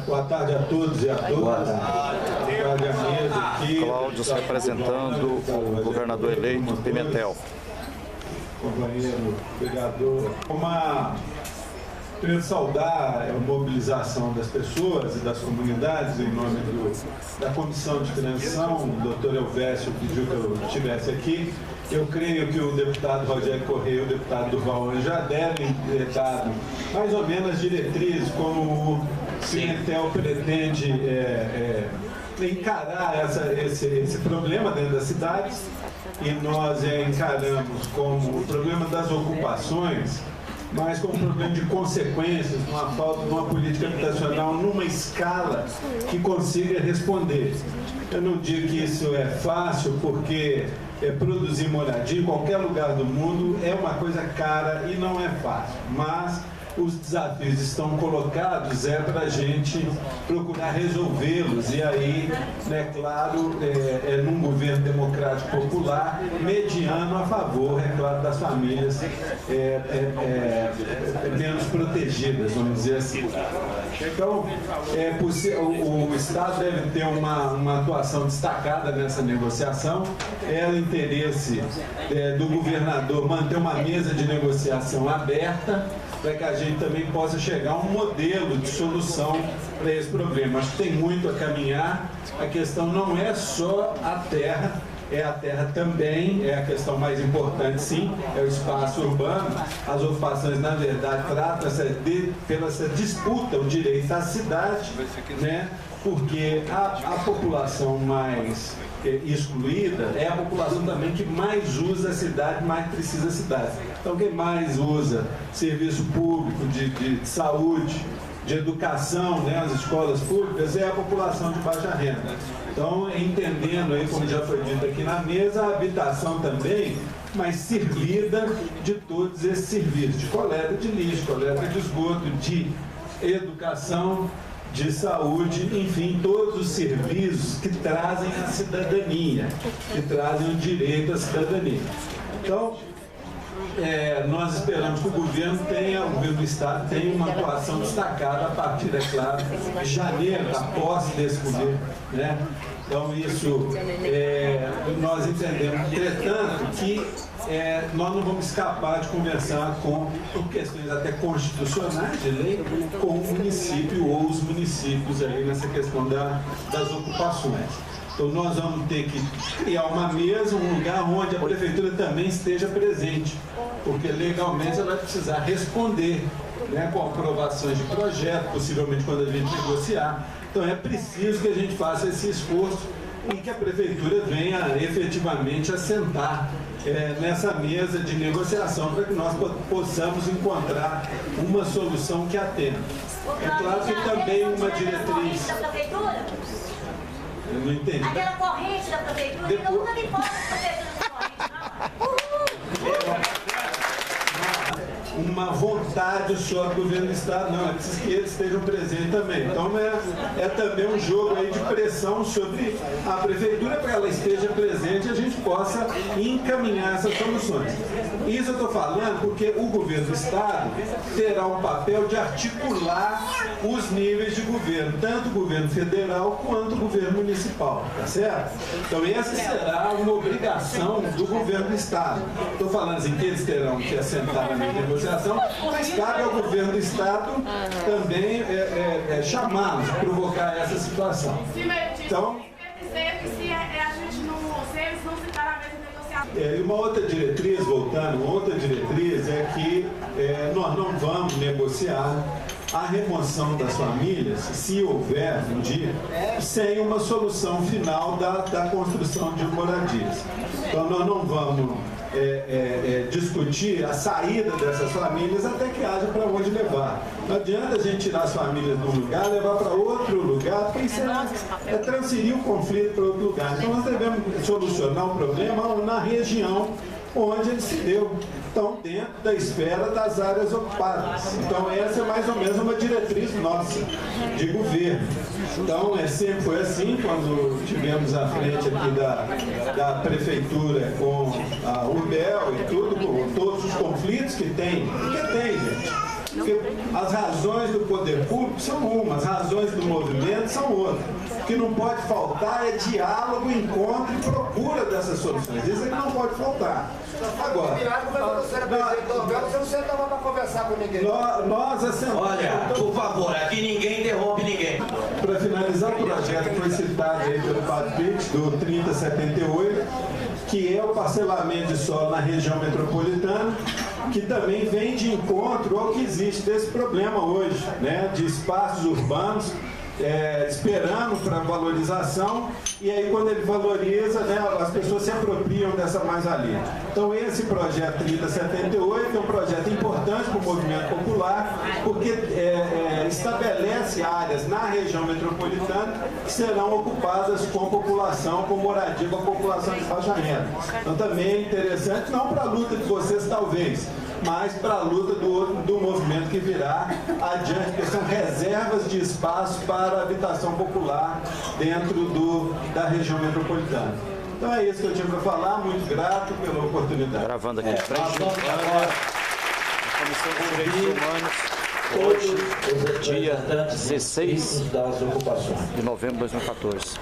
Boa tarde a todos e a todas. Boa tarde à mesa aqui. Cláudio representando o governador eleito Pimentel. Companheiro vereador. Queria saudar a mobilização das pessoas e das comunidades em nome da Comissão de Transição. O doutor Elvésio pediu que eu estivesse aqui. Eu creio que o deputado Rogério Correia e o deputado Durval já devem ter dado mais ou menos as diretrizes como o Pimentel pretende encarar esse problema dentro das cidades, e nós encaramos como o problema das ocupações, mas como um problema de consequências, uma falta de uma política habitacional numa escala que consiga responder. Eu não digo que isso é fácil, porque produzir moradia em qualquer lugar do mundo é uma coisa cara e não é fácil, mas os desafios estão colocados, para a gente procurar resolvê-los, e aí, claro, num governo democrático popular, mediano a favor, claro, das famílias menos protegidas, vamos dizer assim. Então, o Estado deve ter uma atuação destacada nessa negociação. É o interesse do governador manter uma mesa de negociação aberta, para que a gente também possa chegar a um modelo de solução para esse problema. Acho que tem muito a caminhar. A questão não é só a terra, é a terra também, é a questão mais importante, sim, é o espaço urbano. As ocupações, na verdade, tratam-se pela essa disputa, o direito à cidade, porque a população mais excluída é a população também que mais usa a cidade, mais precisa da cidade. Então, quem mais usa serviço público de saúde, de educação, as escolas públicas, é a população de baixa renda. Então, entendendo aí, como já foi dito aqui na mesa, a habitação também, mas servida de todos esses serviços, de coleta de lixo, coleta de esgoto, de educação, de saúde, enfim, todos os serviços que trazem a cidadania, que trazem o direito à cidadania. Então, nós esperamos que o governo do Estado tenha uma atuação destacada a partir, claro, de janeiro, da posse desse governo, Então, isso nós entendemos, entretanto, que nós não vamos escapar de conversar por questões até constitucionais de lei, com o município ou os municípios aí nessa questão das ocupações. Então, nós vamos ter que criar uma mesa, um lugar onde a prefeitura também esteja presente, porque legalmente ela vai precisar responder, com aprovações de projeto, possivelmente quando a gente negociar. Então, é preciso que a gente faça esse esforço e que a prefeitura venha efetivamente a sentar nessa mesa de negociação, para que nós possamos encontrar uma solução que atenda. É claro que também uma diretriz... Eu não entendi. Aquela corrente da prefeitura, eu nunca me importo com a prefeitura da corrente, não. Uma vontade só do governo do Estado, não, é preciso que eles estejam presentes também. Então é também um jogo aí de pressão sobre a prefeitura, para que ela esteja presente e a gente possa encaminhar essas soluções. Isso eu estou falando porque o governo do Estado terá um papel de articular os níveis de governo, tanto o governo federal quanto o governo municipal, tá certo? Então essa será uma obrigação do governo do Estado. Estou falando assim, que eles terão que assentar na negociação, mas cabe ao governo do Estado também chamá-los, provocar essa situação. Então, e uma outra diretriz, voltando, uma outra diretriz é que nós não vamos negociar a remoção das famílias, se houver um dia, sem uma solução final da construção de moradias. Então nós não vamos discutir a saída dessas famílias até que haja para onde levar. Não adianta a gente tirar as famílias de um lugar, levar para outro lugar, porque isso é transferir o conflito para outro lugar. Então nós devemos solucionar o problema na região onde ele se deu. Então, dentro da esfera das áreas ocupadas. Então, essa é mais ou menos uma diretriz nossa, de governo. Então, sempre foi assim, quando tivemos à frente aqui da prefeitura com a Urbel e tudo, com todos os conflitos que tem. Porque tem, gente. Porque as razões do poder público são uma, as razões do movimento são outra. O que não pode faltar é diálogo, encontro e procura dessas soluções. Isso é que não pode faltar. Agora, você não sentava para conversar com ninguém. nós assentamos. Olha, por favor, aqui ninguém interrompe ninguém. Para finalizar o projeto que foi citado aí pelo Patrício, do 3078, que é o parcelamento de solo na região metropolitana, que também vem de encontro ao que existe desse problema hoje, né, de espaços urbanos, esperando para valorização, e aí quando ele valoriza, né, as pessoas se apropriam dessa mais-valia. Então esse projeto 3078 é um projeto importante para o movimento popular, porque estabelece áreas na região metropolitana que serão ocupadas com população, com moradia, com a população de baixa renda. Então também é interessante, não para a luta de vocês talvez, mas para a luta do movimento que virá adiante, porque são reservas de espaço para a habitação popular dentro da região metropolitana. Então é isso que eu tinha para falar, muito grato pela oportunidade. Gravando aqui em frente ao a Comissão de Direitos Humanos, hoje, dia 16 das ocupações. de novembro de 2014.